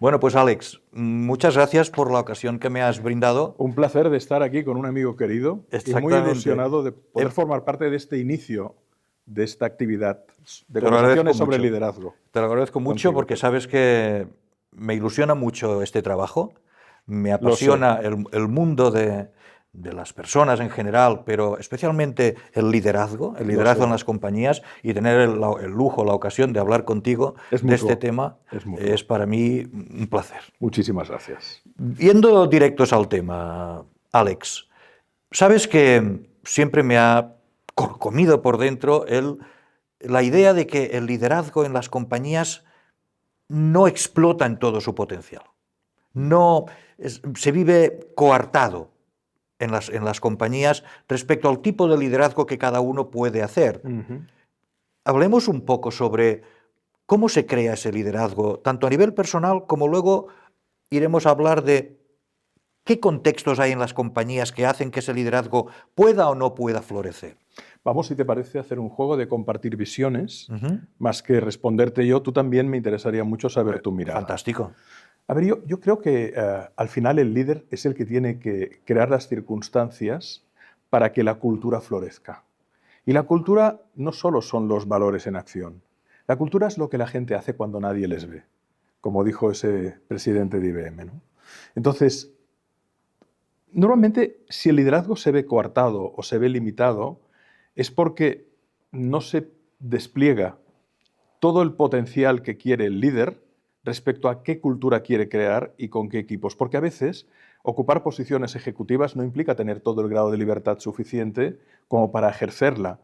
Bueno, pues Alex, muchas gracias por la ocasión que me has brindado. Un placer de estar aquí con un amigo querido y muy ilusionado de poder formar parte de este inicio de esta actividad de conversaciones sobre liderazgo. Te lo agradezco mucho porque sabes que me ilusiona mucho este trabajo, me apasiona el mundo de las personas en general, pero especialmente el liderazgo en las compañías, y tener el lujo, la ocasión de hablar contigo de este tema es para mí un placer. Muchísimas gracias. Yendo directos al tema, Alex, sabes que siempre me ha comido por dentro la idea de que el liderazgo en las compañías no explota en todo su potencial. Se vive coartado en las compañías respecto al tipo de liderazgo que cada uno puede hacer. Hablemos un poco sobre cómo se crea ese liderazgo, tanto a nivel personal como luego iremos a hablar de qué contextos hay en las compañías que hacen que ese liderazgo pueda o no pueda florecer. Vamos, si te parece, a hacer un juego de compartir visiones, más que responderte yo. Tú también me interesaría mucho saber tu mirada. Fantástico. A ver, yo creo que al final el líder es el que tiene que crear las circunstancias para que la cultura florezca. Y la cultura no solo son los valores en acción. La cultura es lo que la gente hace cuando nadie les ve, como dijo ese presidente de IBM, ¿no? Entonces, normalmente, si el liderazgo se ve coartado o se ve limitado, es porque no se despliega todo el potencial que quiere el líder respecto a qué cultura quiere crear y con qué equipos. Porque a veces ocupar posiciones ejecutivas no implica tener todo el grado de libertad suficiente como para ejercerla.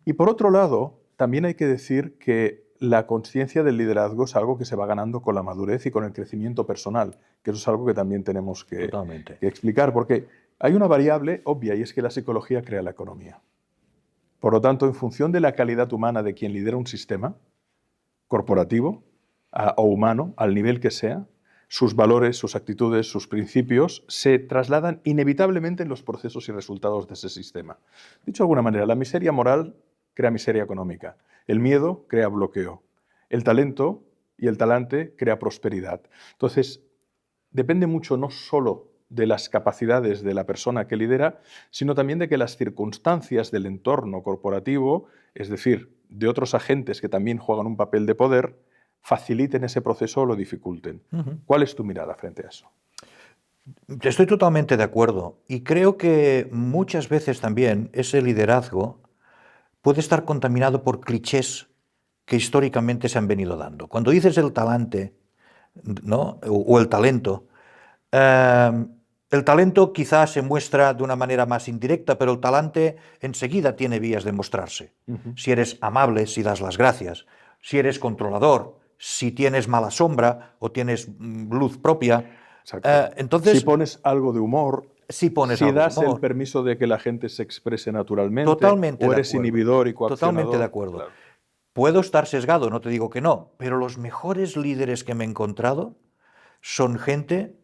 Y por otro lado, también hay que decir que la conciencia del liderazgo es algo que se va ganando con la madurez y con el crecimiento personal, que eso es algo que también tenemos que explicar, porque hay una variable obvia y es que la psicología crea la economía. Por lo tanto, en función de la calidad humana de quien lidera un sistema corporativo o humano, al nivel que sea, sus valores, sus actitudes, sus principios se trasladan inevitablemente en los procesos y resultados de ese sistema. Dicho de alguna manera, la miseria moral crea miseria económica, el miedo crea bloqueo, el talento y el talante crea prosperidad. Entonces, depende mucho no solo de las capacidades de la persona que lidera, sino también de que las circunstancias del entorno corporativo, es decir, de otros agentes que también juegan un papel de poder, faciliten ese proceso o lo dificulten. ¿Cuál es tu mirada frente a eso? Estoy totalmente de acuerdo y creo que muchas veces también ese liderazgo puede estar contaminado por clichés que históricamente se han venido dando. Cuando dices el talante, ¿no? o el talento quizás se muestra de una manera más indirecta, pero el talante enseguida tiene vías de mostrarse. Si eres amable, si das las gracias, si eres controlador, si tienes mala sombra o tienes luz propia. Entonces, si pones algo de humor, si das el permiso de que la gente se exprese naturalmente, o eres inhibidor y coaccionador. Totalmente de acuerdo. Claro. Puedo estar sesgado, no te digo que no, pero los mejores líderes que me he encontrado son gente,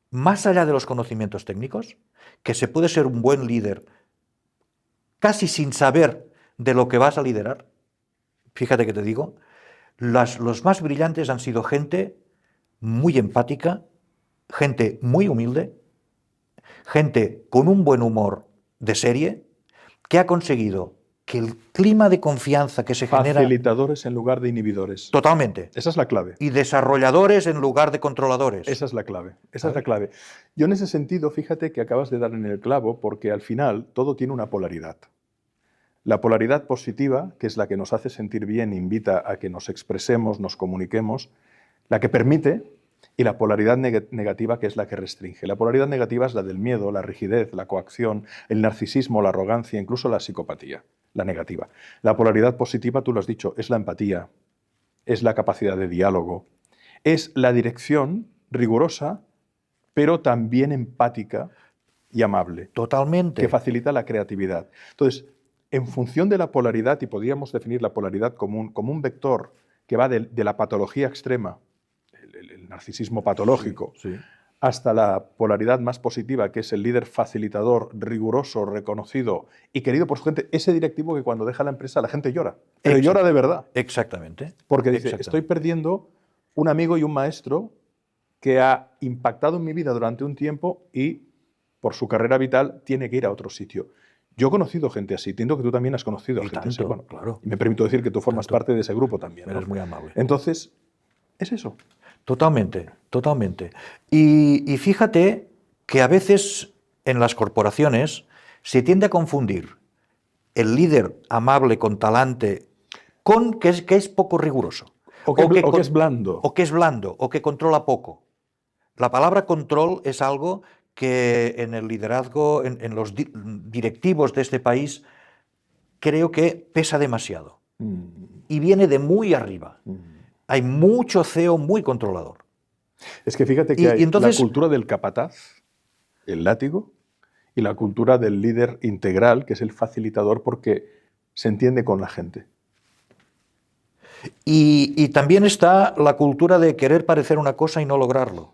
más allá de los conocimientos técnicos, que se puede ser un buen líder casi sin saber de lo que vas a liderar. Fíjate que te digo, los más brillantes han sido gente muy empática, gente muy humilde, gente con un buen humor de serie, que ha conseguido que el clima de confianza que se genera... Facilitadores en lugar de inhibidores. Totalmente. Esa es la clave. Y desarrolladores en lugar de controladores. Esa es la clave. Esa es la clave. Yo en ese sentido, fíjate que acabas de dar en el clavo, porque al final todo tiene una polaridad. La polaridad positiva, que es la que nos hace sentir bien, invita a que nos expresemos, nos comuniquemos, la que permite, y la polaridad negativa, que es la que restringe. La polaridad negativa es la del miedo, la rigidez, la coacción, el narcisismo, la arrogancia, incluso la psicopatía, la negativa. La polaridad positiva, tú lo has dicho, es la empatía, es la capacidad de diálogo, es la dirección rigurosa, pero también empática y amable. Totalmente. Que facilita la creatividad. Entonces, en función de la polaridad, y podríamos definir la polaridad como un vector que va de la patología extrema, el narcisismo patológico, hasta la polaridad más positiva, que es el líder facilitador, riguroso, reconocido y querido por su gente, ese directivo que cuando deja la empresa la gente llora, pero llora de verdad. Exactamente. Porque dice, estoy perdiendo un amigo y un maestro que ha impactado en mi vida durante un tiempo y por su carrera vital tiene que ir a otro sitio. Yo he conocido gente así, entiendo que tú también has conocido Y gente tanto, así. Bueno, claro. y me permito decir que tú formas Tanto. parte de ese grupo también, ¿no? Eres muy amable. Entonces, es eso. Totalmente, totalmente. Y fíjate que a veces en las corporaciones se tiende a confundir el líder amable con talante con que es poco riguroso. O que es blando. O que es blando, o que controla poco. La palabra control es algo que en el liderazgo, en los directivos de este país, creo que pesa demasiado. Y viene de muy arriba. Hay mucho CEO muy controlador. Es que fíjate que Y hay entonces, la cultura del capataz, el látigo, y la cultura del líder integral, que es el facilitador porque se entiende con la gente. y también está la cultura de querer parecer una cosa y no lograrlo.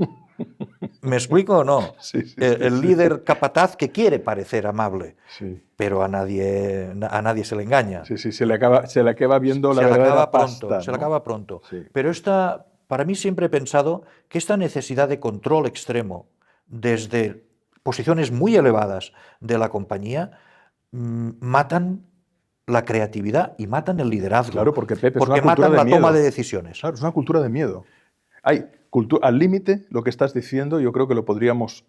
¿Me explico o no? Sí, sí, El sí. líder capataz que quiere parecer amable, Sí, pero a nadie se le engaña. sí, sí, se le acaba viendo la Se le verdadera acaba pronto, pasta, se le ¿no? acaba pronto. Sí. Pero para mí siempre he pensado que esta necesidad de control extremo desde posiciones muy elevadas de la compañía matan la creatividad y matan el liderazgo. Claro, porque Pepe, es porque una cultura matan de la miedo. toma de decisiones. Claro, es una cultura de miedo. Hay al límite, lo que estás diciendo, yo creo que lo podríamos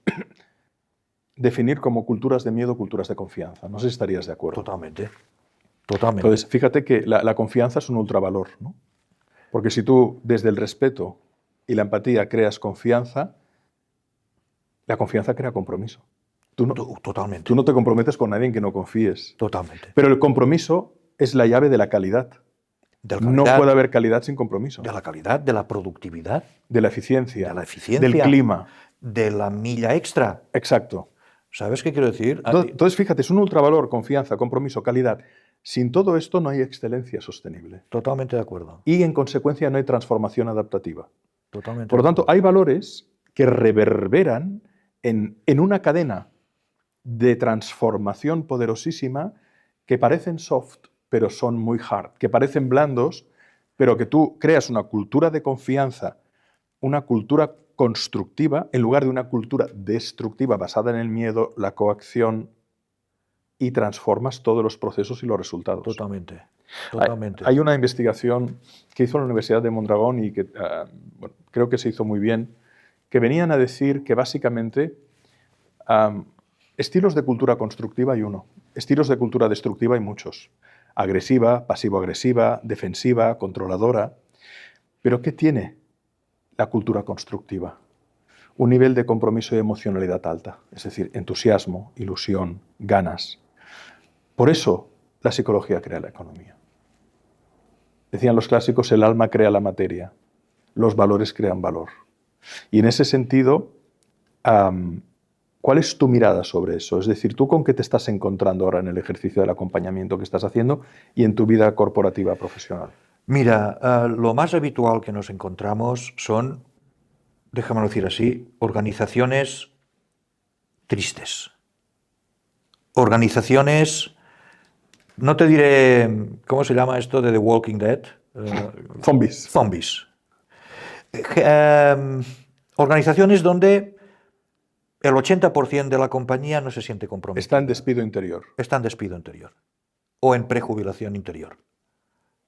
definir como culturas de miedo, culturas de confianza. No sé si estarías de acuerdo. Totalmente. Totalmente. Entonces, fíjate que la confianza es un ultravalor, ¿no? Porque si tú, desde el respeto y la empatía, creas confianza, la confianza crea compromiso. Totalmente. Tú no te comprometes con nadie en que no confíes. Totalmente. Pero el compromiso es la llave de la calidad. De la No calidad, puede haber calidad sin compromiso. de la calidad, de la productividad, De la eficiencia. de la eficiencia, Del clima. de la milla extra. Exacto. ¿Sabes qué quiero decir? Entonces, fíjate, es un ultravalor, confianza, compromiso, calidad. Sin todo esto no hay excelencia sostenible. Totalmente de acuerdo. Y, en consecuencia, no hay transformación adaptativa. Totalmente Por lo de tanto, acuerdo. hay valores que reverberan en una cadena de transformación poderosísima que parecen soft, pero son muy hard, que parecen blandos, pero que tú creas una cultura de confianza, una cultura constructiva, en lugar de una cultura destructiva basada en el miedo, la coacción, y transformas todos los procesos y los resultados. Totalmente. Totalmente. Hay una investigación que hizo la Universidad de Mondragón y que bueno, creo que se hizo muy bien, que venían a decir que básicamente estilos de cultura constructiva hay uno, estilos de cultura destructiva hay muchos. Agresiva, pasivo-agresiva, defensiva, controladora. ¿Pero qué tiene la cultura constructiva? Un nivel de compromiso y emocionalidad alta, es decir, entusiasmo, ilusión, ganas. Por eso la psicología crea la economía. Decían los clásicos, el alma crea la materia, los valores crean valor. Y en ese sentido, ¿cuál es tu mirada sobre eso? Es decir, ¿tú con qué te estás encontrando ahora en el ejercicio del acompañamiento que estás haciendo y en tu vida corporativa profesional? Mira, lo más habitual que nos encontramos son, déjamelo decir así, organizaciones tristes. Organizaciones, no te diré, ¿cómo se llama esto de The Walking Dead? Zombies. Zombies. Organizaciones donde el 80% de la compañía no se siente comprometida. Está en despido interior. Está en despido interior. O en prejubilación interior.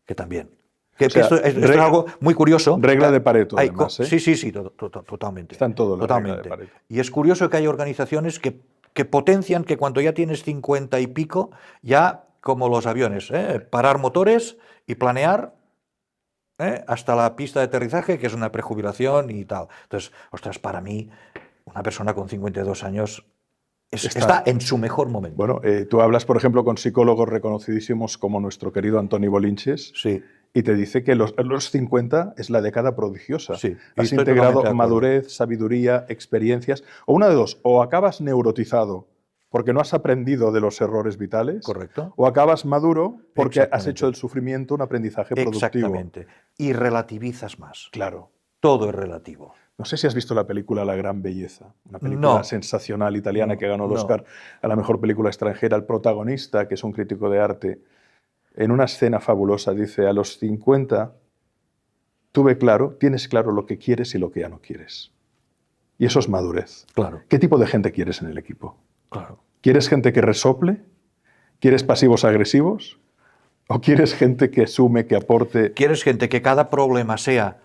Que también. Que, O sea, esto es algo muy curioso. Regla de Pareto, además. Sí, totalmente. Está en todo la totalmente. regla de Pareto. Y es curioso que hay organizaciones que potencian que cuando ya tienes 50 y pico, ya como los aviones, parar motores y planear hasta la pista de aterrizaje, que es una prejubilación y tal. Entonces, ostras, para mí, una persona con 52 años está en su mejor momento. Bueno, tú hablas, por ejemplo, con psicólogos reconocidísimos como nuestro querido Antoni Bolinches, Sí. y te dice que los 50 es la década prodigiosa. Sí, has estoy integrado totalmente de acuerdo. madurez, sabiduría, experiencias, o una de dos, o acabas neurotizado porque no has aprendido de los errores vitales, Correcto. o acabas maduro porque has Exactamente. hecho del sufrimiento un aprendizaje productivo. Exactamente. Y relativizas más. Claro. Todo es relativo. No sé si has visto la película La Gran Belleza, una película No. sensacional italiana No, que ganó el no. Oscar a la mejor película extranjera. El protagonista, que es un crítico de arte, en una escena fabulosa dice: a los 50 tienes claro lo que quieres y lo que ya no quieres. Y eso es madurez. Claro, ¿Qué tipo de gente quieres en el equipo? claro. ¿Quieres gente que resople? ¿Quieres pasivos agresivos? ¿O quieres gente que sume, que aporte? ¿Quieres gente que cada problema sea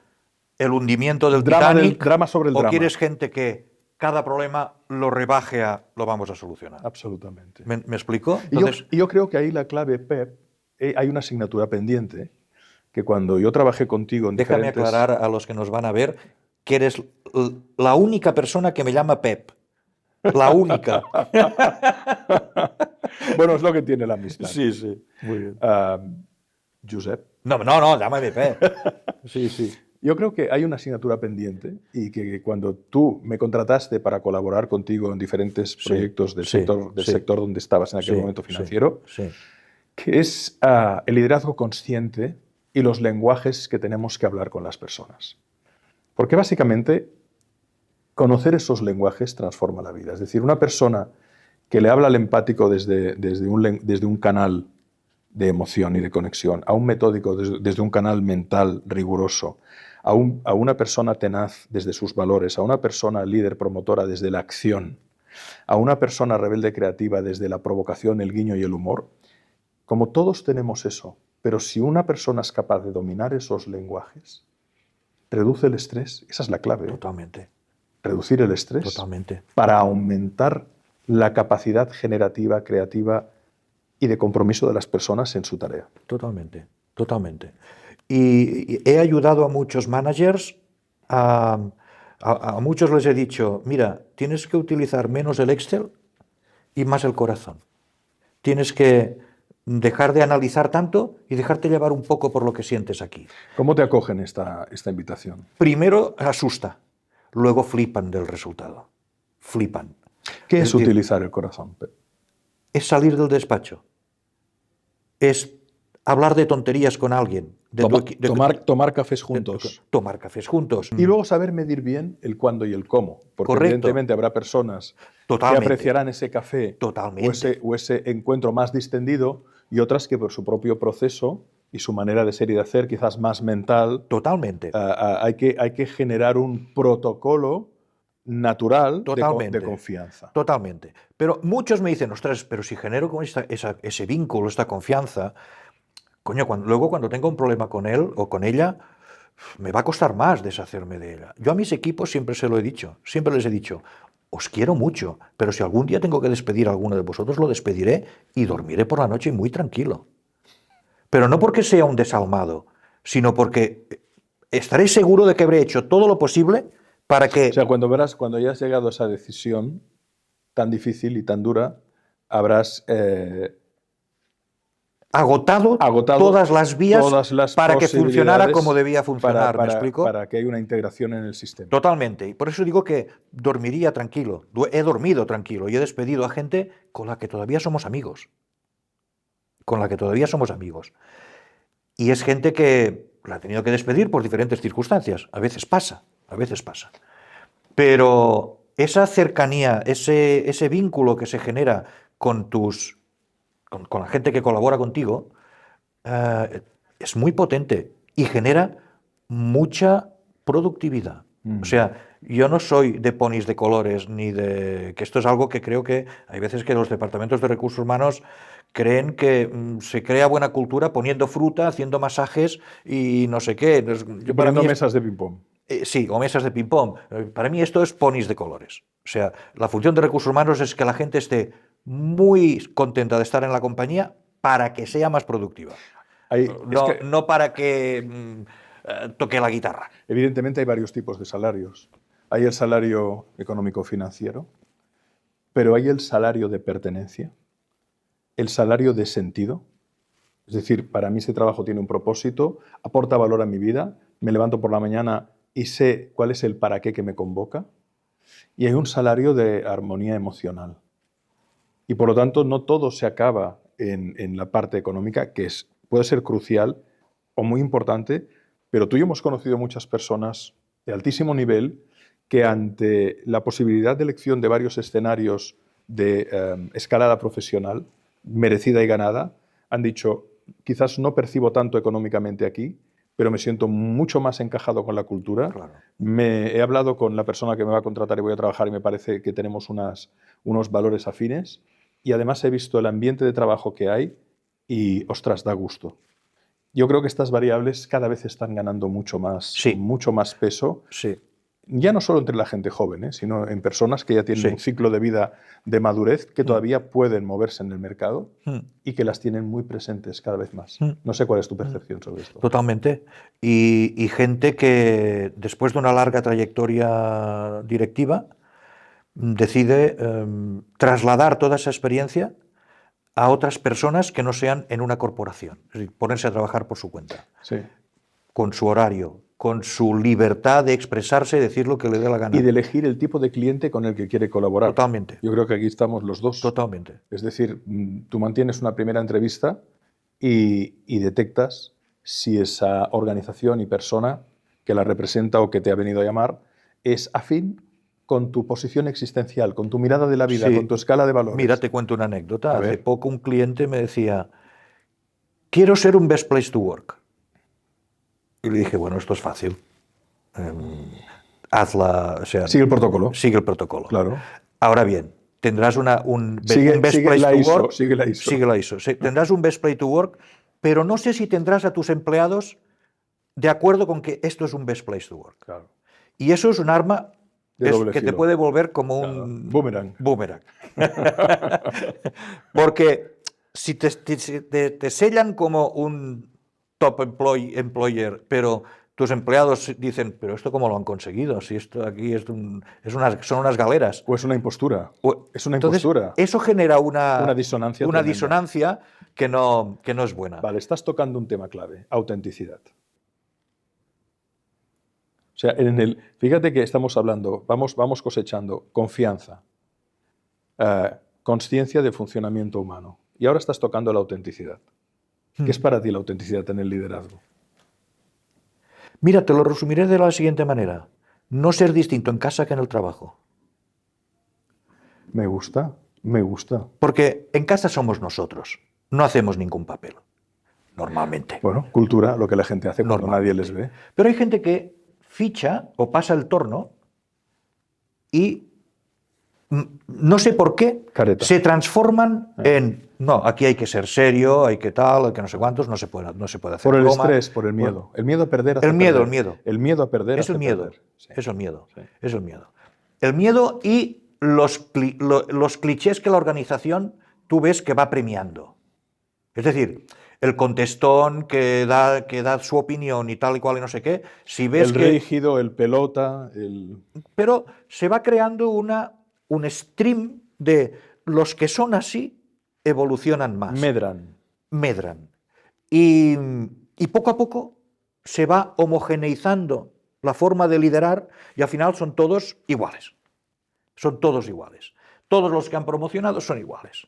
el hundimiento del Titanic? Drama sobre el ¿O drama. quieres gente que cada problema lo rebaje a lo vamos a solucionar? Absolutamente. ¿Me explico? Y Entonces, yo creo que ahí la clave, Pep, hay una asignatura pendiente que cuando yo trabajé contigo en déjame diferentes... aclarar a los que nos van a ver que eres la única persona que me llama Pep. La única. Bueno, es lo que tiene la amistad. sí. Muy bien. Josep. No, llámame Pep. Sí. Yo creo que hay una asignatura pendiente y que cuando tú me contrataste para colaborar contigo en diferentes proyectos del sector donde estabas en aquel momento financiero, que es el liderazgo consciente y los lenguajes que tenemos que hablar con las personas. Porque básicamente conocer esos lenguajes transforma la vida. Es decir, una persona que le habla al empático desde un canal de emoción y de conexión, a un metódico desde un canal mental riguroso, a una persona tenaz desde sus valores, a una persona líder promotora desde la acción, a una persona rebelde creativa desde la provocación, el guiño y el humor, como todos tenemos eso, pero si una persona es capaz de dominar esos lenguajes, reduce el estrés, esa es la clave. Totalmente. Reducir el estrés. Totalmente. Para aumentar la capacidad generativa, creativa y de compromiso de las personas en su tarea. Totalmente. Y he ayudado a muchos managers, a muchos les he dicho, mira, tienes que utilizar menos el Excel y más el corazón. Tienes que dejar de analizar tanto y dejarte llevar un poco por lo que sientes aquí. ¿Cómo te acogen esta invitación? Primero asusta, luego flipan del resultado. Flipan. ¿Qué es utilizar el corazón, Pep? Es salir del despacho. Es hablar de tonterías con alguien. Tomar cafés juntos. Tomar cafés juntos. Y luego saber medir bien el cuándo y el cómo. Porque evidentemente habrá personas que apreciarán ese café o ese encuentro más distendido y otras que por su propio proceso y su manera de ser y de hacer, quizás más mental. Totalmente. Hay que generar un protocolo natural de confianza. Totalmente. Pero muchos me dicen, ostras, pero si genero con ese vínculo, esta confianza, coño, luego cuando tenga un problema con él o con ella, me va a costar más deshacerme de ella. Yo a mis equipos siempre se lo he dicho, siempre les he dicho, os quiero mucho, pero si algún día tengo que despedir a alguno de vosotros, lo despediré y dormiré por la noche muy tranquilo. Pero no porque sea un desalmado, sino porque estaré seguro de que habré hecho todo lo posible para que... O sea, cuando hayas llegado a esa decisión tan difícil y tan dura, habrás... agotado todas las vías para que funcionara como debía funcionar, ¿me explico? Para que haya una integración en el sistema. Totalmente. Y por eso digo que dormiría tranquilo. He dormido tranquilo y he despedido a gente con la que todavía somos amigos. Y es gente que la he tenido que despedir por diferentes circunstancias. A veces pasa. Pero esa cercanía, ese vínculo que se genera con la gente que colabora contigo, es muy potente y genera mucha productividad. O sea, yo no soy de ponis de colores, ni de... que esto es algo que creo que hay veces que los departamentos de recursos humanos creen que se crea buena cultura poniendo fruta, haciendo masajes y no sé qué. Poniendo mesas de ping-pong. Sí, o mesas de ping-pong. Para mí esto es ponis de colores. O sea, la función de recursos humanos es que la gente esté muy contenta de estar en la compañía para que sea más productiva. No para que toque la guitarra. Evidentemente hay varios tipos de salarios. Hay el salario económico-financiero, pero hay el salario de pertenencia, el salario de sentido. Es decir, para mí ese trabajo tiene un propósito, aporta valor a mi vida, me levanto por la mañana y sé cuál es el para qué que me convoca. Y hay un salario de armonía emocional. Y por lo tanto, no todo se acaba en la parte económica, que puede ser crucial o muy importante, pero tú y yo hemos conocido muchas personas de altísimo nivel que ante la posibilidad de elección de varios escenarios de escalada profesional, merecida y ganada, han dicho, quizás no percibo tanto económicamente aquí, pero me siento mucho más encajado con la cultura. Claro. He hablado con la persona que me va a contratar y voy a trabajar y me parece que tenemos unos valores afines. Y además he visto el ambiente de trabajo que hay y, ostras, da gusto. Yo creo que estas variables cada vez están ganando mucho más peso. Sí. Ya no solo entre la gente joven, sino en personas que ya tienen Sí. un ciclo de vida de madurez que todavía pueden moverse en el mercado y que las tienen muy presentes cada vez más. No sé cuál es tu percepción sobre esto. Totalmente. Y gente que después de una larga trayectoria directiva decide trasladar toda esa experiencia a otras personas que no sean en una corporación. Es decir, ponerse a trabajar por su cuenta. Sí. Con su horario, con su libertad de expresarse y decir lo que le dé la gana. Y de elegir el tipo de cliente con el que quiere colaborar. Totalmente. Yo creo que aquí estamos los dos. Totalmente. Es decir, tú mantienes una primera entrevista y detectas si esa organización y persona que la representa o que te ha venido a llamar es afín con tu posición existencial, con tu mirada de la vida, Sí. con tu escala de valores. Mira, te cuento una anécdota. A Hace ver. poco un cliente me decía, quiero ser un best place to work. Y le dije, bueno, esto es fácil. Hazla, o sea, Sigue el protocolo. Sigue el protocolo. Claro. Ahora bien, tendrás un Sigue best place la to ISO, work. sigue la ISO. Sigue la ISO. Tendrás un best place to work, pero no sé si tendrás a tus empleados de acuerdo con que esto es un best place to work. Claro. Y eso es un arma De doble que te filo. puede volver como Claro. un Boomerang. boomerang. Porque si te sellan como un top employer, pero tus empleados dicen, pero ¿esto cómo lo han conseguido? Si esto aquí son unas galeras. O es una impostura. Es una Entonces, impostura. eso genera una disonancia una tremenda. disonancia que no es buena. Vale, estás tocando un tema clave, autenticidad. O sea, fíjate que estamos hablando, vamos cosechando confianza, consciencia de funcionamiento humano. Y ahora estás tocando la autenticidad. ¿Qué es para ti la autenticidad en el liderazgo? Mira, te lo resumiré de la siguiente manera. No ser distinto en casa que en el trabajo. Me gusta, me gusta. Porque en casa somos nosotros. No hacemos ningún papel. Normalmente. Bueno, cultura, lo que la gente hace cuando nadie les ve. Pero hay gente que ficha o pasa el torno y no sé por qué Careta. se transforman en no, aquí hay que ser serio, hay que tal, hay que no sé cuántos, no se puede hacer por el broma. estrés, por el miedo. El miedo a perder hace El miedo, perder. el miedo. El miedo a perder Es hace el miedo. perder. Sí. Es el miedo. Sí. Es el miedo. El miedo y los clichés que la organización tú ves que va premiando. Es decir, el contestón que da su opinión y tal y cual y no sé qué, si ves el rígido, el pelota, Pero se va creando un stream de los que son así evolucionan más. Medran. Y poco a poco se va homogeneizando la forma de liderar y al final son todos iguales. Son todos iguales. Todos los que han promocionado son iguales.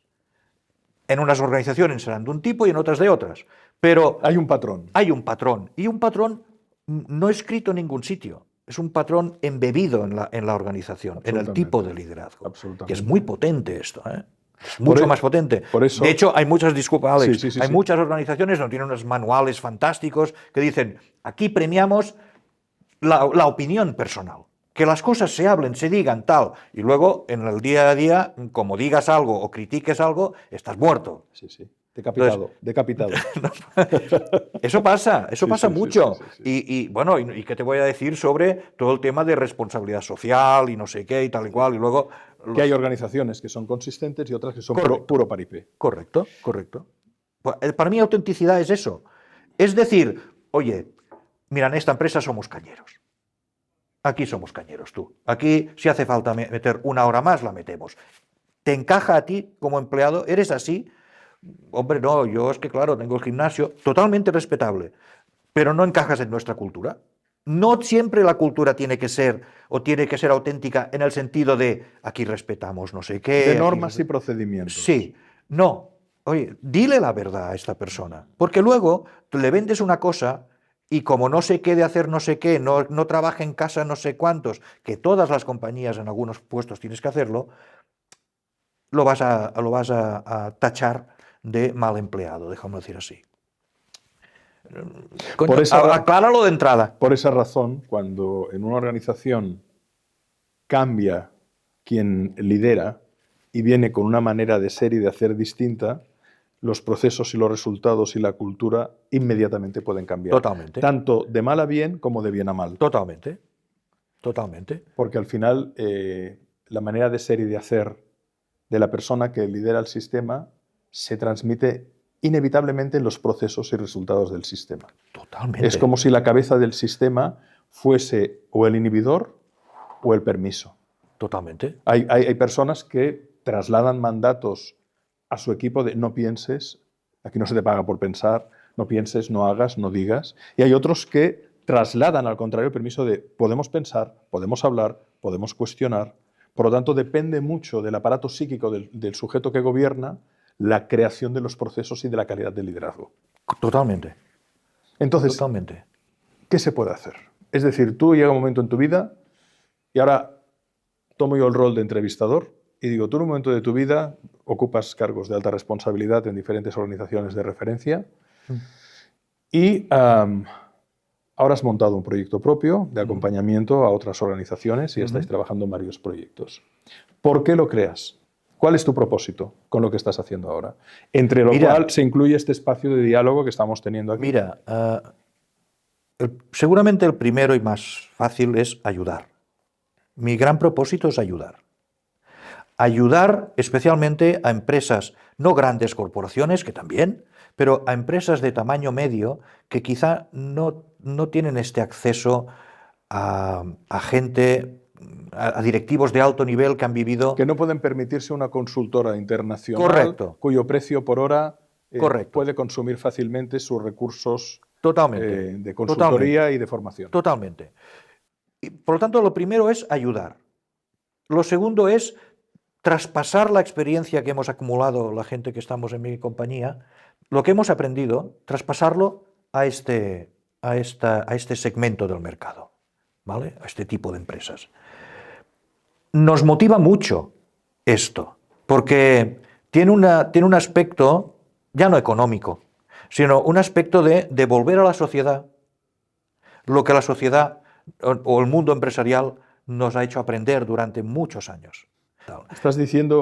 En unas organizaciones serán de un tipo y en otras de otras. Pero hay un patrón. Hay un patrón. Y un patrón no escrito en ningún sitio. Es un patrón embebido en la organización, en el tipo de liderazgo. Que es muy potente esto, ¿eh? Es mucho más potente. Por eso, de hecho, hay muchas, disculpa Alex, sí, hay muchas organizaciones donde tienen unos manuales fantásticos que dicen, aquí premiamos la opinión personal. Que las cosas se hablen, se digan, tal. Y luego, en el día a día, como digas algo o critiques algo, estás muerto. Sí. Decapitado. Eso pasa mucho. Sí. Y bueno, ¿y qué te voy a decir sobre todo el tema de responsabilidad social y no sé qué y tal y cual? Y luego que hay organizaciones que son consistentes y otras que son puro paripé. Correcto. Para mí autenticidad es eso. Es decir, oye, mira, en esta empresa somos cañeros. Aquí somos cañeros tú. Aquí, si hace falta meter una hora más, la metemos. ¿Te encaja a ti como empleado? ¿Eres así? Hombre, no, yo es que claro, tengo el gimnasio, totalmente respetable, pero no encajas en nuestra cultura. No siempre la cultura tiene que ser auténtica en el sentido de aquí respetamos no sé qué. De normas y procedimientos. Sí, no. Oye, dile la verdad a esta persona, porque luego le vendes una cosa y como no sé qué de hacer no sé qué, no trabaja en casa no sé cuántos, que todas las compañías en algunos puestos tienes que hacerlo, lo vas a tachar de mal empleado, déjame decir así. Coño, Por esa- acláralo de entrada. Por esa razón, cuando en una organización cambia quien lidera y viene con una manera de ser y de hacer distinta, los procesos y los resultados y la cultura inmediatamente pueden cambiar. Totalmente. Tanto de mal a bien como de bien a mal. Totalmente. Totalmente. Porque al final la manera de ser y de hacer de la persona que lidera el sistema se transmite inevitablemente en los procesos y resultados del sistema. Totalmente. Es como si la cabeza del sistema fuese o el inhibidor o el permiso. Totalmente. Hay personas que trasladan mandatos a su equipo de no pienses, aquí no se te paga por pensar, no pienses, no hagas, no digas. Y hay otros que trasladan al contrario el permiso de podemos pensar, podemos hablar, podemos cuestionar. Por lo tanto, depende mucho del aparato psíquico del sujeto que gobierna la creación de los procesos y de la calidad del liderazgo. Totalmente. Entonces, Totalmente. ¿qué se puede hacer? Es decir, tú llega un momento en tu vida y ahora tomo yo el rol de entrevistador y digo, tú en un momento de tu vida ocupas cargos de alta responsabilidad en diferentes organizaciones de referencia y ahora has montado un proyecto propio de acompañamiento a otras organizaciones y estáis trabajando en varios proyectos. ¿Por qué lo creas? ¿Cuál es tu propósito con lo que estás haciendo ahora? Entre lo cual se incluye este espacio de diálogo que estamos teniendo aquí. Mira, seguramente el primero y más fácil es ayudar. Mi gran propósito es ayudar. Ayudar especialmente a empresas, no grandes corporaciones, que también, pero a empresas de tamaño medio que quizá no tienen este acceso a gente, a directivos de alto nivel que han vivido... Que no pueden permitirse una consultora internacional. Correcto. Cuyo precio por hora Correcto. puede consumir fácilmente sus recursos Totalmente. de consultoría Totalmente. y de formación. Totalmente. Y, por lo tanto, lo primero es ayudar. Lo segundo es traspasar la experiencia que hemos acumulado la gente que estamos en mi compañía, lo que hemos aprendido, traspasarlo a este segmento del mercado, ¿vale? A este tipo de empresas. Nos motiva mucho esto, porque tiene un aspecto ya no económico, sino un aspecto de devolver a la sociedad lo que la sociedad o el mundo empresarial nos ha hecho aprender durante muchos años.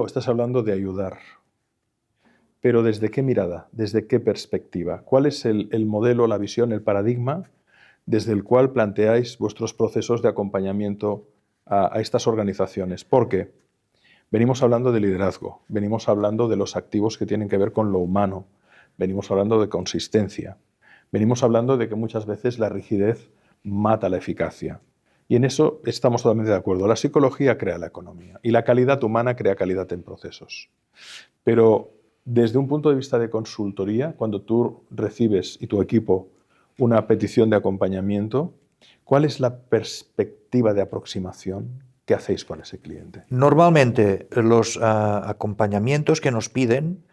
Estás hablando de ayudar, pero ¿desde qué mirada? ¿Desde qué perspectiva? ¿Cuál es el modelo, la visión, el paradigma desde el cual planteáis vuestros procesos de acompañamiento a estas organizaciones? Porque venimos hablando de liderazgo, venimos hablando de los activos que tienen que ver con lo humano, venimos hablando de consistencia, venimos hablando de que muchas veces la rigidez mata la eficacia. Y en eso estamos totalmente de acuerdo. La psicología crea la economía y la calidad humana crea calidad en procesos. Pero desde un punto de vista de consultoría, cuando tú recibes y tu equipo una petición de acompañamiento, ¿cuál es la perspectiva de aproximación que hacéis con ese cliente? Normalmente los acompañamientos que nos piden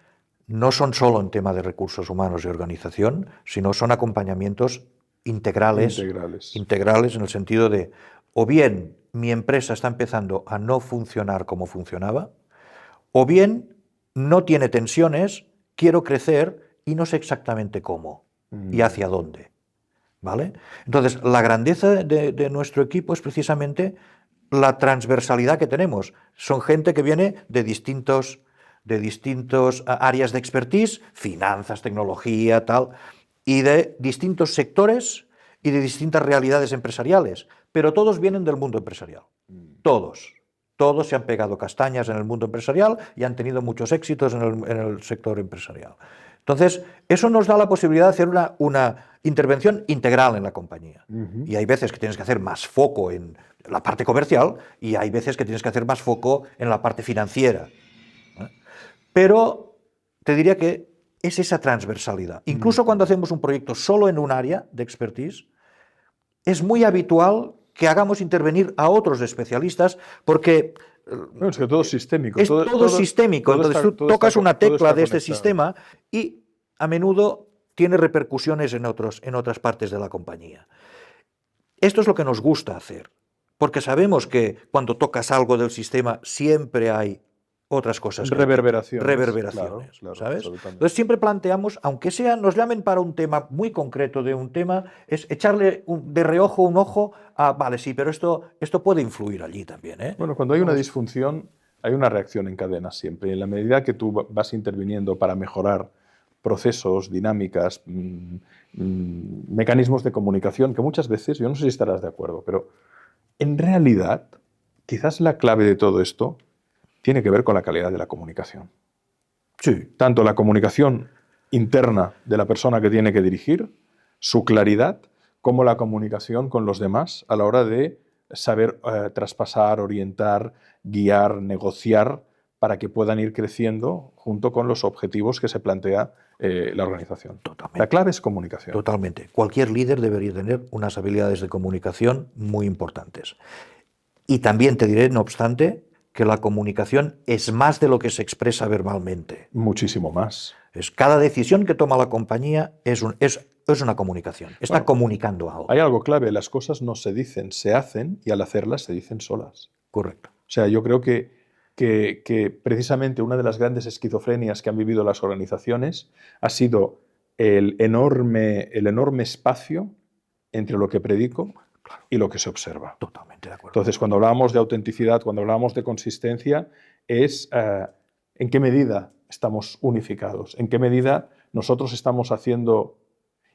no son solo en tema de recursos humanos y organización, sino son acompañamientos integrales en el sentido de, o bien mi empresa está empezando a no funcionar como funcionaba, o bien no tiene tensiones, quiero crecer y no sé exactamente cómo y hacia dónde. ¿Vale? Entonces, la grandeza de nuestro equipo es precisamente la transversalidad que tenemos. Son gente que viene de distintos áreas de expertise, finanzas, tecnología, tal, y de distintos sectores y de distintas realidades empresariales, pero todos vienen del mundo empresarial. Todos se han pegado castañas en el mundo empresarial y han tenido muchos éxitos en el sector empresarial. Entonces, eso nos da la posibilidad de hacer una intervención integral en la compañía. Y hay veces que tienes que hacer más foco en la parte comercial y hay veces que tienes que hacer más foco en la parte financiera. Pero te diría que es esa transversalidad. Incluso cuando hacemos un proyecto solo en un área de expertise, es muy habitual que hagamos intervenir a otros especialistas porque... No, es que todo es sistémico. Es todo sistémico. Entonces tú tocas una tecla de este sistema y a menudo tiene repercusiones en otras partes de la compañía. Esto es lo que nos gusta hacer, porque sabemos que cuando tocas algo del sistema siempre hay otras cosas. Reverberaciones. Reverberaciones, Claro, ¿sabes? absolutamente. Entonces siempre planteamos, aunque sea, nos llamen para un tema muy concreto de un tema, es echarle de reojo un ojo a, vale, sí, pero esto puede influir allí también, ¿eh? Bueno, cuando hay una disfunción, hay una reacción en cadena siempre. En la medida que tú vas interviniendo para mejorar procesos, dinámicas, mecanismos de comunicación, que muchas veces, yo no sé si estarás de acuerdo, pero en realidad, quizás la clave de todo esto tiene que ver con la calidad de la comunicación. Sí. Tanto la comunicación interna de la persona que tiene que dirigir, su claridad, como la comunicación con los demás a la hora de saber traspasar, orientar, guiar, negociar para que puedan ir creciendo junto con los objetivos que se plantea la organización. Totalmente. La clave es comunicación. Totalmente. Cualquier líder debería tener unas habilidades de comunicación muy importantes. Y también te diré, no obstante, que la comunicación es más de lo que se expresa verbalmente. Muchísimo más. Cada decisión que toma la compañía es una comunicación. Está comunicando algo. Hay algo clave, las cosas no se dicen, se hacen y al hacerlas se dicen solas. Correcto. O sea, yo creo que precisamente una de las grandes esquizofrenias que han vivido las organizaciones ha sido el enorme espacio entre lo que predico y lo que se observa. Totalmente de acuerdo. Entonces, cuando hablábamos de autenticidad, cuando hablábamos de consistencia, es en qué medida estamos unificados, en qué medida nosotros estamos haciendo...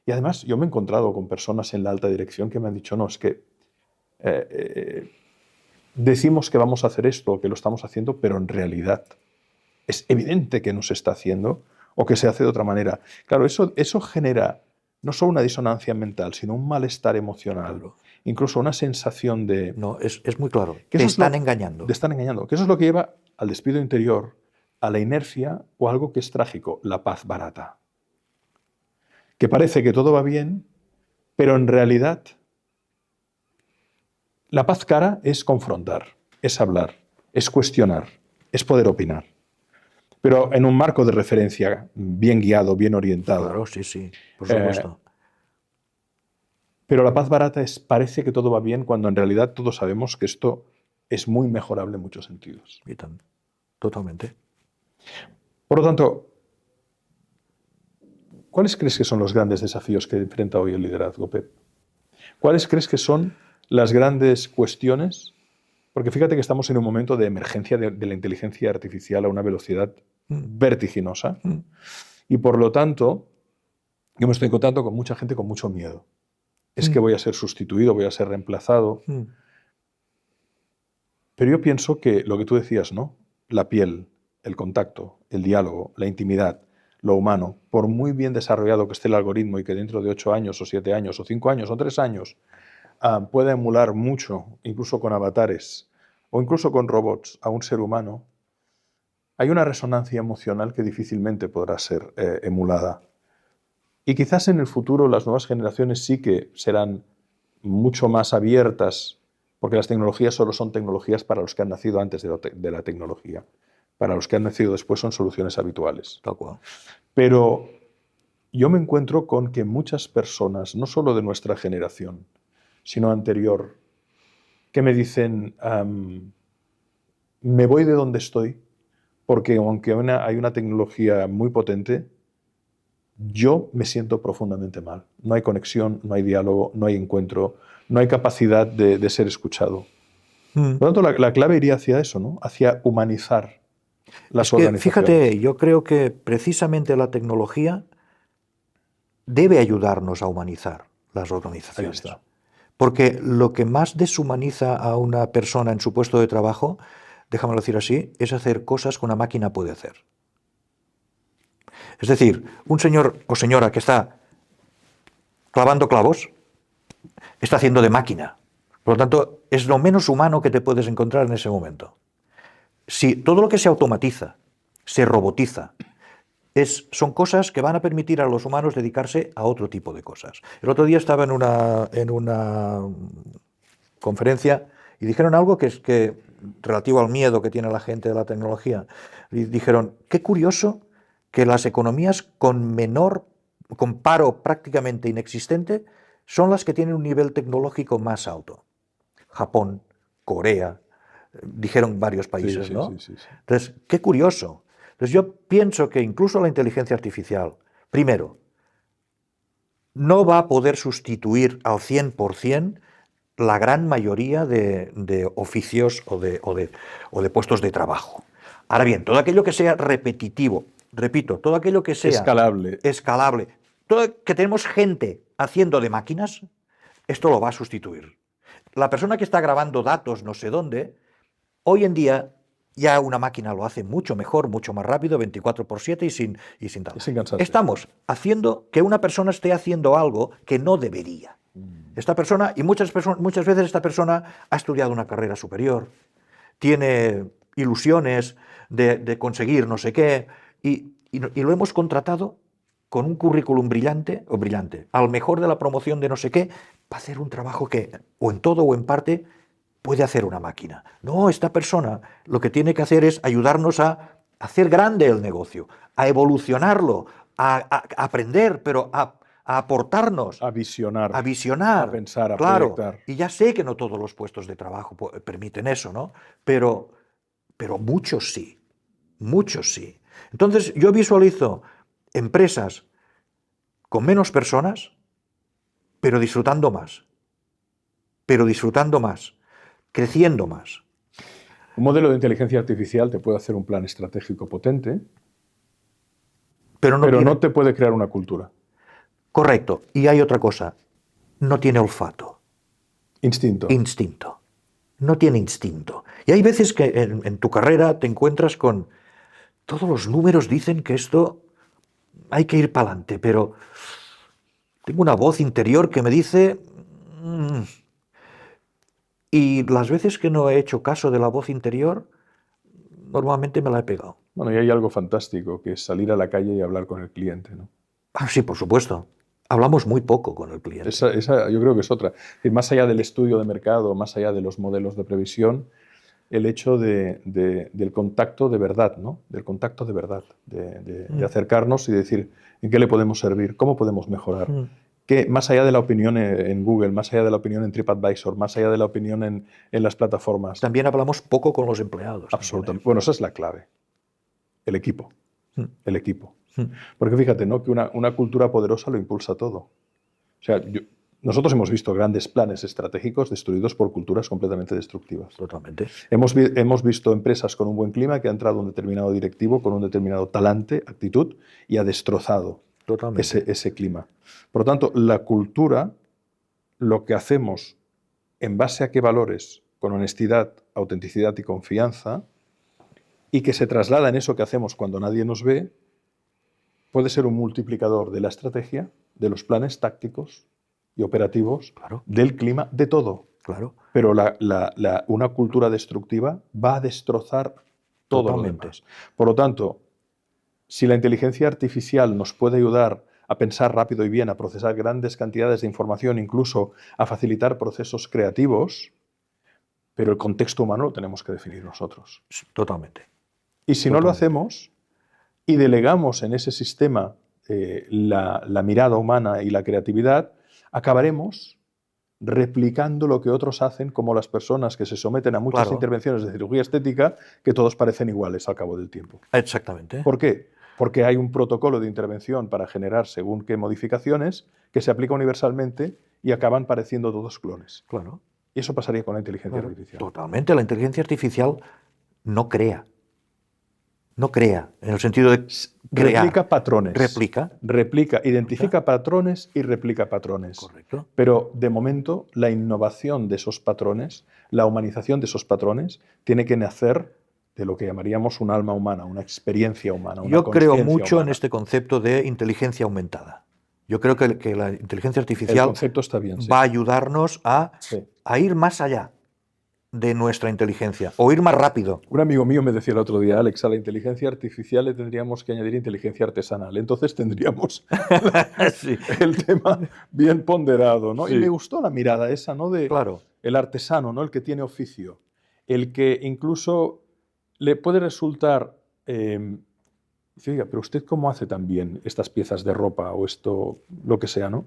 Y además, yo me he encontrado con personas en la alta dirección que me han dicho, no, es que decimos que vamos a hacer esto, que lo estamos haciendo, pero en realidad es evidente que no se está haciendo o que se hace de otra manera. Claro, eso genera no solo una disonancia mental, sino un malestar emocional, Claro. Incluso una sensación de... No, es muy claro. que Te eso es lo- están engañando. Te están engañando. Que eso es lo que lleva al despido interior, a la inercia o a algo que es trágico, la paz barata. Que parece que todo va bien, pero en realidad la paz cara es confrontar, es hablar, es cuestionar, es poder opinar. Pero en un marco de referencia bien guiado, bien orientado. Claro, sí, por supuesto. Pero la paz barata parece que todo va bien cuando en realidad todos sabemos que esto es muy mejorable en muchos sentidos. Y totalmente. Por lo tanto, ¿cuáles crees que son los grandes desafíos que enfrenta hoy el liderazgo, Pep? ¿Cuáles crees que son las grandes cuestiones? Porque fíjate que estamos en un momento de emergencia de la inteligencia artificial a una velocidad vertiginosa. Y por lo tanto, yo me estoy encontrando con mucha gente con mucho miedo. Es que voy a ser sustituido, voy a ser reemplazado. Pero yo pienso que lo que tú decías, ¿no? La piel, el contacto, el diálogo, la intimidad, lo humano, por muy bien desarrollado que esté el algoritmo y que dentro de 8 años o 7 años o 5 años o 3 años pueda emular mucho, incluso con avatares o incluso con robots, a un ser humano, hay una resonancia emocional que difícilmente podrá ser emulada. Y quizás en el futuro las nuevas generaciones sí que serán mucho más abiertas, porque las tecnologías solo son tecnologías para los que han nacido antes de la tecnología. Para los que han nacido después son soluciones habituales. Tal cual. Pero yo me encuentro con que muchas personas, no solo de nuestra generación, sino anterior, que me dicen, me voy de donde estoy, porque aunque hay una tecnología muy potente, yo me siento profundamente mal. No hay conexión, no hay diálogo, no hay encuentro, no hay capacidad de ser escuchado. Por lo tanto, la clave iría hacia eso, ¿no? Hacia humanizar las organizaciones. Fíjate, yo creo que precisamente la tecnología debe ayudarnos a humanizar las organizaciones. Ahí está. Porque lo que más deshumaniza a una persona en su puesto de trabajo, déjamelo decir así, es hacer cosas que una máquina puede hacer. Es decir, un señor o señora que está clavando clavos, está haciendo de máquina. Por lo tanto, es lo menos humano que te puedes encontrar en ese momento. Si todo lo que se automatiza, se robotiza, son cosas que van a permitir a los humanos dedicarse a otro tipo de cosas. El otro día estaba en una conferencia y dijeron algo que es relativo al miedo que tiene la gente de la tecnología. Y dijeron, qué curioso que las economías con paro prácticamente inexistente son las que tienen un nivel tecnológico más alto. Japón, Corea, dijeron varios países, Sí, ¿no? sí, sí, sí. Entonces, qué curioso. Entonces, yo pienso que incluso la inteligencia artificial, primero, no va a poder sustituir al 100% la gran mayoría de oficios o de puestos de trabajo. Ahora bien, todo aquello que sea repetitivo, repito, todo aquello que sea Escalable. escalable, todo que tenemos gente haciendo de máquinas, esto lo va a sustituir. La persona que está grabando datos no sé dónde, hoy en día ya una máquina lo hace mucho mejor, mucho más rápido, 24/7 y sin tal. Y sin cansarse. Estamos haciendo que una persona esté haciendo algo que no debería. Esta persona, y muchas veces esta persona ha estudiado una carrera superior, tiene ilusiones de conseguir no sé qué, y lo hemos contratado con un currículum brillante, al mejor de la promoción de no sé qué, para hacer un trabajo que, o en todo o en parte, puede hacer una máquina. No, esta persona lo que tiene que hacer es ayudarnos a hacer grande el negocio, a evolucionarlo, a aprender, pero a aportarnos, A visionar. a visionar, A pensar, a claro. proyectar. Y ya sé que no todos los puestos de trabajo permiten eso, ¿no? Pero muchos sí, muchos sí. Entonces yo visualizo empresas con menos personas, pero disfrutando más, creciendo más. Un modelo de inteligencia artificial te puede hacer un plan estratégico potente, Pero pero tiene... no te puede crear una cultura. Correcto. Y hay otra cosa, no tiene olfato. Instinto. Instinto. No tiene instinto. Y hay veces que en tu carrera te encuentras con... Todos los números dicen que esto hay que ir para adelante, pero tengo una voz interior que me dice... Y las veces que no he hecho caso de la voz interior, normalmente me la he pegado. Bueno, y hay algo fantástico, que es salir a la calle y hablar con el cliente, ¿no? Ah, sí, por supuesto. Hablamos muy poco con el cliente. Esa yo creo que es otra. Y más allá del estudio de mercado, más allá de los modelos de previsión, el hecho del contacto de verdad, ¿no? Del contacto de verdad, de acercarnos y decir en qué le podemos servir, cómo podemos mejorar. Que más allá de la opinión en Google, más allá de la opinión en TripAdvisor, más allá de la opinión en las plataformas. También hablamos poco con los empleados. Absolutamente. Bueno, esa es la clave. El equipo. El equipo. Porque fíjate, ¿no? Que una cultura poderosa lo impulsa todo. O sea, nosotros hemos visto grandes planes estratégicos destruidos por culturas completamente destructivas. Totalmente. Hemos visto empresas con un buen clima que ha entrado un determinado directivo con un determinado talante, actitud, y ha destrozado ese clima. Por lo tanto, la cultura, lo que hacemos en base a qué valores, con honestidad, autenticidad y confianza, y que se traslada en eso que hacemos cuando nadie nos ve, puede ser un multiplicador de la estrategia, de los planes tácticos y operativos, claro, del clima, de todo. Claro. Pero una cultura destructiva va a destrozar todo lo demás. Por lo tanto, si la inteligencia artificial nos puede ayudar a pensar rápido y bien, a procesar grandes cantidades de información, incluso a facilitar procesos creativos, pero el contexto humano lo tenemos que definir nosotros. Totalmente. Y si no lo hacemos y delegamos en ese sistema la mirada humana y la creatividad, acabaremos replicando lo que otros hacen, como las personas que se someten a muchas intervenciones de cirugía estética, que todos parecen iguales al cabo del tiempo. Exactamente. ¿Por qué? Porque hay un protocolo de intervención para generar según qué modificaciones que se aplica universalmente y acaban pareciendo todos clones. Claro. Y eso pasaría con la inteligencia artificial. Totalmente. La inteligencia artificial no crea. No crea, en el sentido de crear. Replica patrones. Replica, identifica patrones y replica patrones. Correcto. Pero de momento la innovación de esos patrones, la humanización de esos patrones, tiene que nacer de lo que llamaríamos un alma humana, una experiencia humana. Yo creo mucho en este concepto de inteligencia aumentada. Yo creo que la inteligencia artificial concepto está bien, va a ayudarnos a ir más allá de nuestra inteligencia, o ir más rápido. Un amigo mío me decía el otro día, Alex, a la inteligencia artificial le tendríamos que añadir inteligencia artesanal. Entonces tendríamos el tema bien ponderado, ¿no? Sí. Y me gustó la mirada esa, ¿no? De el artesano, ¿no? El que tiene oficio. El que incluso le puede resultar... dice, pero ¿usted cómo hace también estas piezas de ropa o esto, lo que sea, ¿no?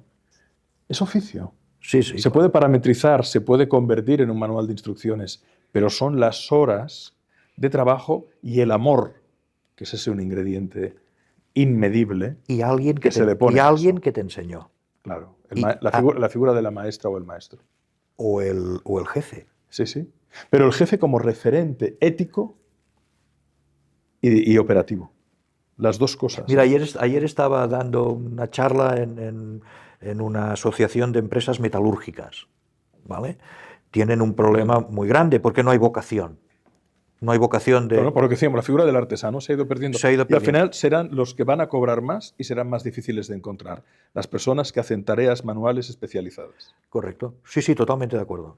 Es oficio. Sí, sí. Se puede parametrizar, se puede convertir en un manual de instrucciones, pero son las horas de trabajo y el amor, que ese es un ingrediente inmedible. Y alguien que se le pone y a alguien eso. que te enseñó. Claro, Y- la figura de la maestra o el maestro. o el jefe. Sí, sí. Pero el jefe como referente ético y operativo. Las dos cosas. Mira, ayer estaba dando una charla en una asociación de empresas metalúrgicas, ¿vale? Tienen un problema muy grande porque no hay vocación. No hay vocación de... Bueno, por lo que decíamos, la figura del artesano se ha ido perdiendo. Se ha ido Y al perdiendo. final serán los que van a cobrar más y serán más difíciles de encontrar. Las personas que hacen tareas manuales especializadas. Correcto. Sí, sí, totalmente de acuerdo.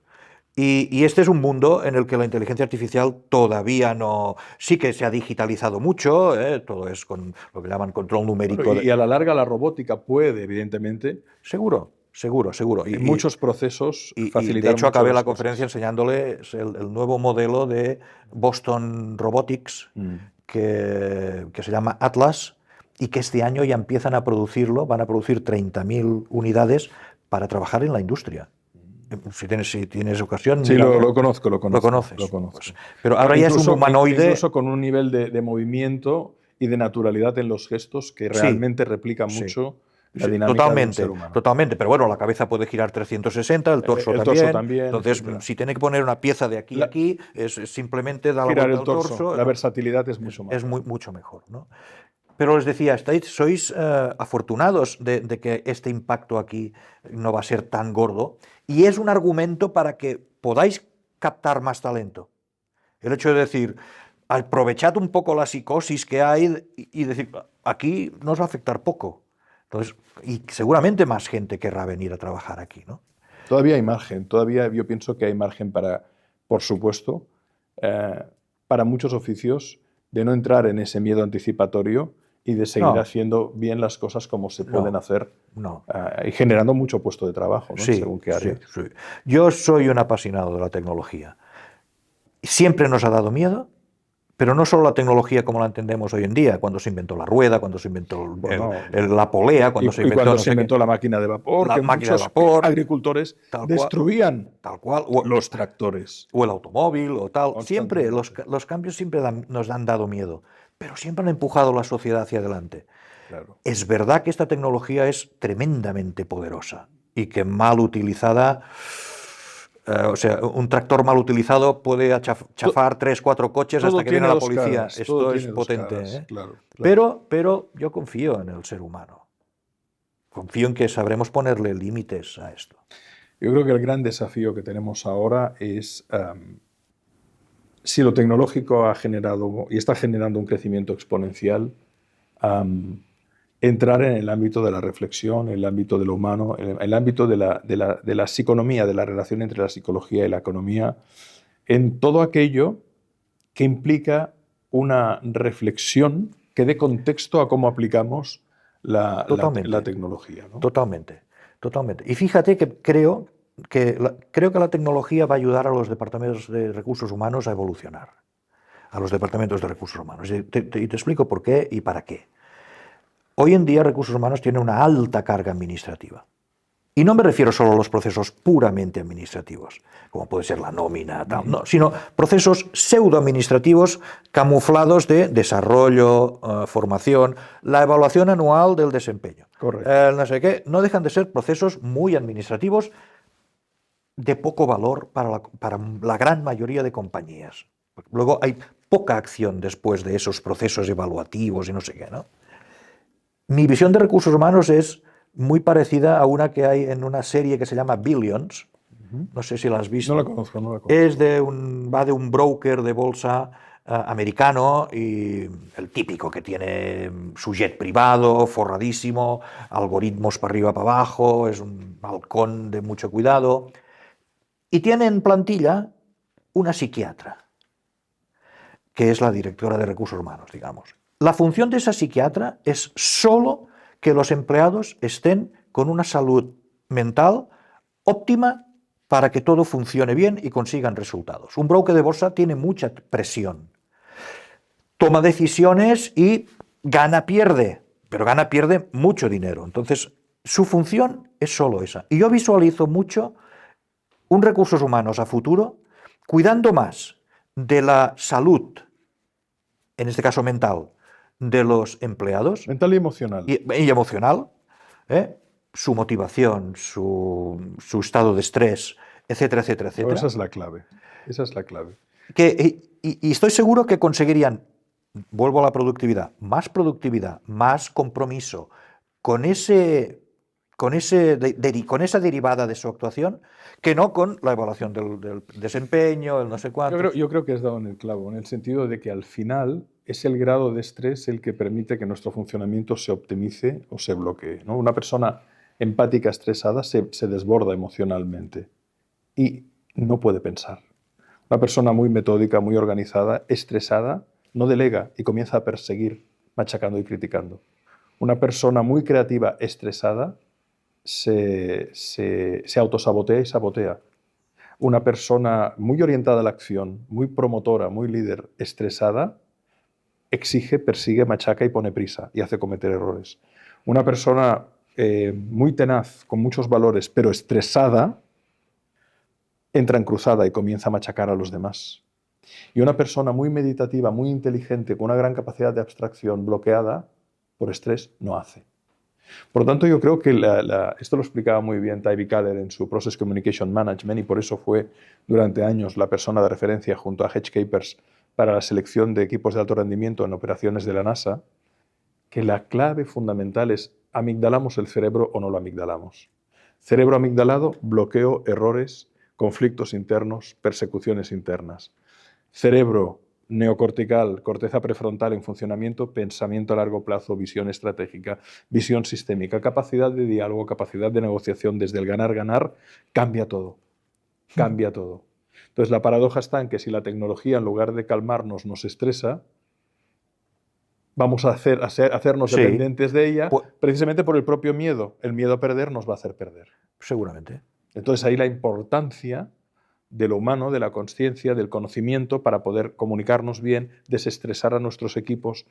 Y este es un mundo en el que la inteligencia artificial todavía no... Sí que se ha digitalizado mucho, todo es con lo que llaman control numérico. Bueno, y a la larga la robótica puede, evidentemente, Seguro, seguro, seguro. en muchos procesos Y facilitar de hecho mucho acabé las la cosas. conferencia enseñándole el nuevo modelo de Boston Robotics, que se llama Atlas, y que este año ya empiezan a producirlo, van a producir 30.000 unidades para trabajar en la industria. Si tienes ocasión, Sí, míralo. lo conozco, lo conozco. Lo conoces. Lo conozco. Pues, pero ahora ya es un humanoide. Incluso con un nivel de movimiento y de naturalidad en los gestos que realmente replica sí. mucho la Sí, dinámica totalmente, de un ser humano. totalmente, pero bueno, la cabeza puede girar 360, el torso El también. torso también, Entonces, etcétera. si tiene que poner una pieza de aquí a aquí, es simplemente dar la Girar vuelta el al torso. torso. La versatilidad es mucho más. Es mucho mejor, ¿no? Pero les decía, sois afortunados de que este impacto aquí no va a ser tan gordo, y es un argumento para que podáis captar más talento. El hecho de decir, aprovechad un poco la psicosis que hay y decir, aquí nos va a afectar poco. Entonces, y seguramente más gente querrá venir a trabajar aquí, ¿no? Todavía hay margen, todavía yo pienso que hay margen para, por supuesto, para muchos oficios de no entrar en ese miedo anticipatorio y de seguir No. haciendo bien las cosas como se pueden hacer y generando mucho puesto de trabajo, ¿no? Sí, Según qué área. sí. Yo soy un apasionado de la tecnología. Siempre nos ha dado miedo, pero no solo la tecnología como la entendemos hoy en día, cuando se inventó la rueda, cuando se inventó la polea, cuando se inventó, cuando se inventó la máquina de vapor, la que máquina muchos de vapor, agricultores destruían tal cual, los tractores. O el automóvil, o tal. Siempre, los cambios siempre nos han dado miedo, pero siempre han empujado la sociedad hacia adelante. Claro. Es verdad que esta tecnología es tremendamente poderosa y que mal utilizada... o sea, un tractor mal utilizado puede chafar 3, 4 coches hasta que viene la policía. Caras, esto es potente. Caras, claro. Pero yo confío en el ser humano. Confío en que sabremos ponerle límites a esto. Yo creo que el gran desafío que tenemos ahora es, si lo tecnológico ha generado y está generando un crecimiento exponencial, entrar en el ámbito de la reflexión, en el ámbito de lo humano, en el ámbito de la psiconomía, de la relación entre la psicología y la economía, en todo aquello que implica una reflexión que dé contexto a cómo aplicamos la tecnología, ¿no? Totalmente. Y fíjate que creo que la tecnología va a ayudar a los departamentos de recursos humanos a evolucionar. A los departamentos de recursos humanos. Y te explico por qué y para qué. Hoy en día recursos humanos tienen una alta carga administrativa. Y no me refiero solo a los procesos puramente administrativos, como puede ser la nómina, tal, no, sino procesos pseudoadministrativos camuflados de desarrollo, formación, la evaluación anual del desempeño. Correcto. No sé qué, no dejan de ser procesos muy administrativos de poco valor para la gran mayoría de compañías. Luego hay poca acción después de esos procesos evaluativos y no sé qué, ¿no? Mi visión de recursos humanos es muy parecida a una que hay en una serie que se llama Billions. No sé si la has visto. No la conozco. Va de un broker de bolsa americano, y el típico que tiene su jet privado, forradísimo, algoritmos para arriba, para abajo, es un halcón de mucho cuidado. Y tiene en plantilla una psiquiatra, que es la directora de recursos humanos, digamos. La función de esa psiquiatra es solo que los empleados estén con una salud mental óptima para que todo funcione bien y consigan resultados. Un broker de bolsa tiene mucha presión. Toma decisiones y gana-pierde, pero gana-pierde mucho dinero. Entonces, su función es solo esa. Y yo visualizo mucho un recursos humanos a futuro cuidando más de la salud, en este caso mental, de los empleados Mental y emocional. y emocional, su motivación, su estado de estrés, etcétera, etcétera, Pero etcétera. esa es la clave. Esa es la clave. Y estoy seguro que conseguirían, vuelvo a la productividad, más compromiso con con esa derivada de su actuación, que no con la evaluación del desempeño, el no sé cuánto. Yo creo que has dado en el clavo, en el sentido de que al final es el grado de estrés el que permite que nuestro funcionamiento se optimice o se bloquee, ¿no? Una persona empática, estresada, se desborda emocionalmente y no puede pensar. Una persona muy metódica, muy organizada, estresada, no delega y comienza a perseguir, machacando y criticando. Una persona muy creativa, estresada, se autosabotea y sabotea. Una persona muy orientada a la acción, muy promotora, muy líder, estresada, exige, persigue, machaca y pone prisa y hace cometer errores. Una persona muy tenaz, con muchos valores, pero estresada, entra en cruzada y comienza a machacar a los demás. Y una persona muy meditativa, muy inteligente, con una gran capacidad de abstracción bloqueada por estrés, no hace. Por lo tanto, yo creo que esto lo explicaba muy bien Tybee Kaller en su Process Communication Management y por eso fue durante años la persona de referencia junto a Hedge Capers para la selección de equipos de alto rendimiento en operaciones de la NASA, que la clave fundamental es amigdalamos el cerebro o no lo amigdalamos. Cerebro amigdalado, bloqueo, errores, conflictos internos, persecuciones internas. Cerebro neocortical, corteza prefrontal en funcionamiento, pensamiento a largo plazo, visión estratégica, visión sistémica, capacidad de diálogo, capacidad de negociación desde el ganar-ganar, cambia todo. Cambia todo. Entonces la paradoja está en que si la tecnología en lugar de calmarnos nos estresa, vamos a hacernos Sí. dependientes de ella precisamente por el propio miedo. El miedo a perder nos va a hacer perder. Seguramente. Entonces ahí la importancia de lo humano, de la conciencia, del conocimiento para poder comunicarnos bien, desestresar a nuestros equipos,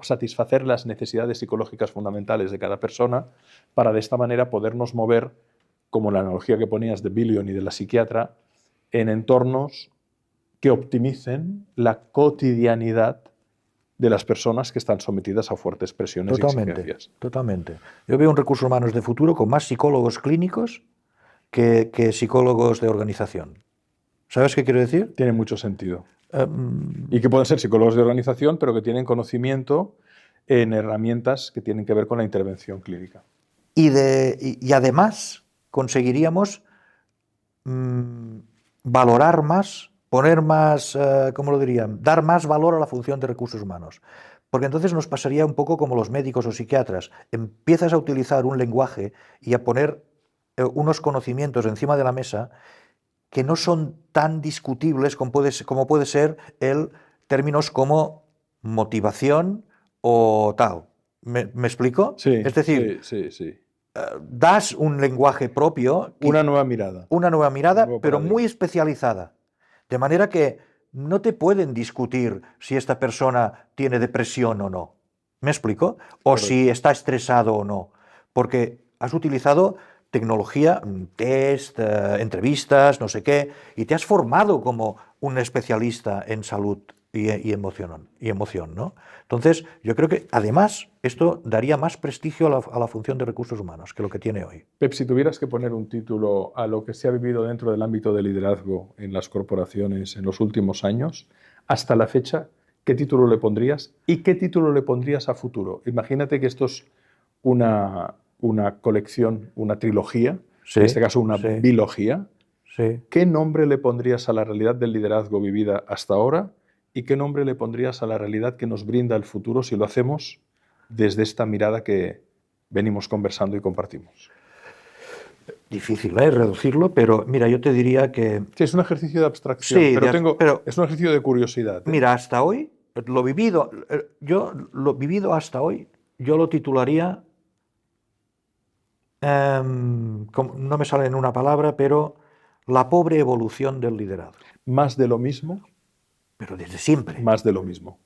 satisfacer las necesidades psicológicas fundamentales de cada persona para de esta manera podernos mover, como la analogía que ponías de Billion y de la psiquiatra, en entornos que optimicen la cotidianidad de las personas que están sometidas a fuertes presiones y exigencias. Totalmente. Yo veo un recursos humanos de futuro con más psicólogos clínicos que psicólogos de organización. ¿Sabes qué quiero decir? Tiene mucho sentido. Y que pueden ser psicólogos de organización, pero que tienen conocimiento en herramientas que tienen que ver con la intervención clínica. Y además conseguiríamos valorar más, poner más, ¿cómo lo dirían? Dar más valor a la función de recursos humanos. Porque entonces nos pasaría un poco como los médicos o psiquiatras. Empiezas a utilizar un lenguaje y a poner unos conocimientos encima de la mesa que no son tan discutibles como puede ser términos como motivación o tal. ¿Me explico? Sí, es decir, sí. Das un lenguaje propio. Una nueva mirada. Una nueva mirada, Un nuevo pero paradigma. muy especializada. De manera que no te pueden discutir si esta persona tiene depresión o no. ¿Me explico? O Correcto. si está estresado o no. Porque has utilizado tecnología, test, entrevistas, no sé qué, y te has formado como un especialista en salud y emoción, ¿no? Entonces, yo creo que además esto daría más prestigio a la función de recursos humanos que lo que tiene hoy. Pep, si tuvieras que poner un título a lo que se ha vivido dentro del ámbito de liderazgo en las corporaciones en los últimos años, hasta la fecha, ¿qué título le pondrías? ¿Y qué título le pondrías a futuro? Imagínate que esto es una colección, una trilogía, Sí, en este caso una sí. bilogía. Sí. ¿Qué nombre le pondrías a la realidad del liderazgo vivida hasta ahora? ¿Y qué nombre le pondrías a la realidad que nos brinda el futuro si lo hacemos desde esta mirada que venimos conversando y compartimos? Difícil, reducirlo, pero mira, yo te diría que... Sí, es un ejercicio de abstracción, Sí, pero es un ejercicio de curiosidad. Mira, hasta hoy, lo vivido hasta hoy, yo lo titularía, no me sale en una palabra, pero la pobre evolución del liderazgo. Más de lo mismo. Pero desde siempre. Más de lo mismo.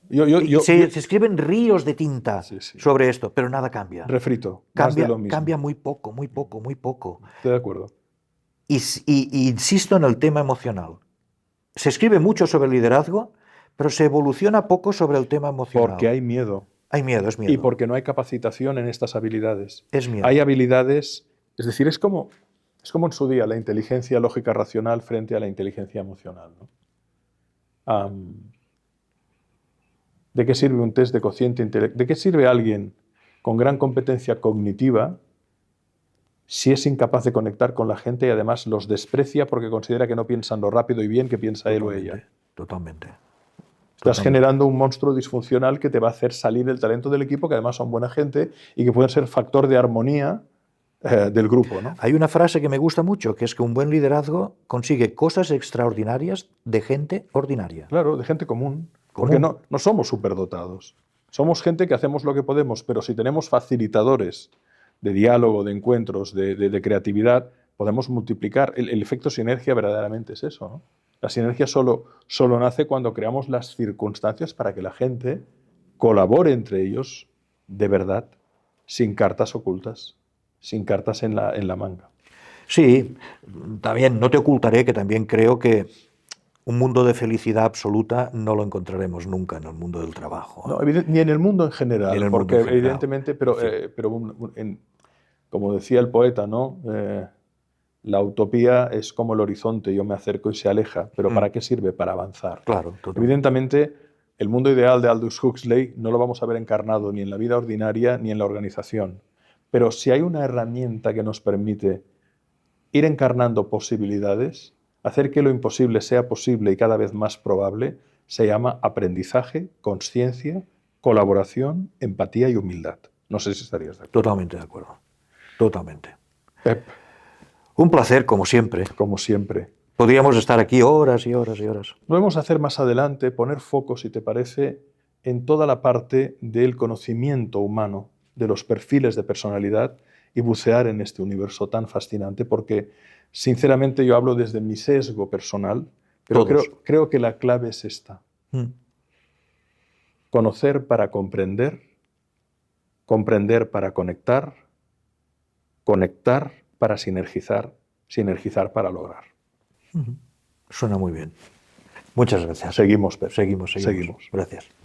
Se escriben ríos de tinta sí. sobre esto, pero nada cambia. Refrito, Cambia, más de lo mismo. Cambia muy poco. Estoy de acuerdo. Y insisto en el tema emocional. se escribe mucho sobre el liderazgo, pero se evoluciona poco sobre el tema emocional. Porque hay miedo. Hay miedo, es miedo. Y porque no hay capacitación en estas habilidades. Es miedo. Hay habilidades, es decir, es como en su día la inteligencia lógica racional frente a la inteligencia emocional, ¿no? ¿De qué sirve un test de cociente intelectual? ¿De qué sirve alguien con gran competencia cognitiva si es incapaz de conectar con la gente y además los desprecia porque considera que no piensan lo rápido y bien que piensa él o ella? Totalmente. Estás generando un monstruo disfuncional que te va a hacer salir el talento del equipo, que además son buena gente y que pueden ser factor de armonía del grupo, ¿no? Hay una frase que me gusta mucho, que es que un buen liderazgo consigue cosas extraordinarias de gente ordinaria. Claro, de gente común. Porque no somos superdotados. Somos gente que hacemos lo que podemos, pero si tenemos facilitadores de diálogo, de encuentros, de creatividad, podemos multiplicar. El efecto sinergia verdaderamente es eso, ¿no? La sinergia solo nace cuando creamos las circunstancias para que la gente colabore entre ellos de verdad, sin cartas ocultas, sin cartas en la manga. Sí, también no te ocultaré que también creo que un mundo de felicidad absoluta no lo encontraremos nunca en el mundo del trabajo. No, ni en el mundo en general, en el porque mundo en general. evidentemente, pero como decía el poeta, ¿no? La utopía es como el horizonte, yo me acerco y se aleja, pero ¿para qué sirve? Para avanzar. Claro, totalmente. Evidentemente, el mundo ideal de Aldous Huxley no lo vamos a ver encarnado ni en la vida ordinaria ni en la organización, pero si hay una herramienta que nos permite ir encarnando posibilidades, hacer que lo imposible sea posible y cada vez más probable, se llama aprendizaje, conciencia, colaboración, empatía y humildad. No sé si estarías de acuerdo. Totalmente de acuerdo. Totalmente. Pep, Un placer, como siempre. como siempre. Podríamos estar aquí horas y horas y horas. Lo vamos a hacer más adelante, poner foco, si te parece, en toda la parte del conocimiento humano, de los perfiles de personalidad y bucear en este universo tan fascinante, porque sinceramente yo hablo desde mi sesgo personal, pero creo que la clave es esta. Conocer para comprender, comprender para conectar, conectar para sinergizar, sinergizar para lograr. Suena muy bien. Muchas gracias. Seguimos, Pep. Seguimos. Seguimos. Gracias.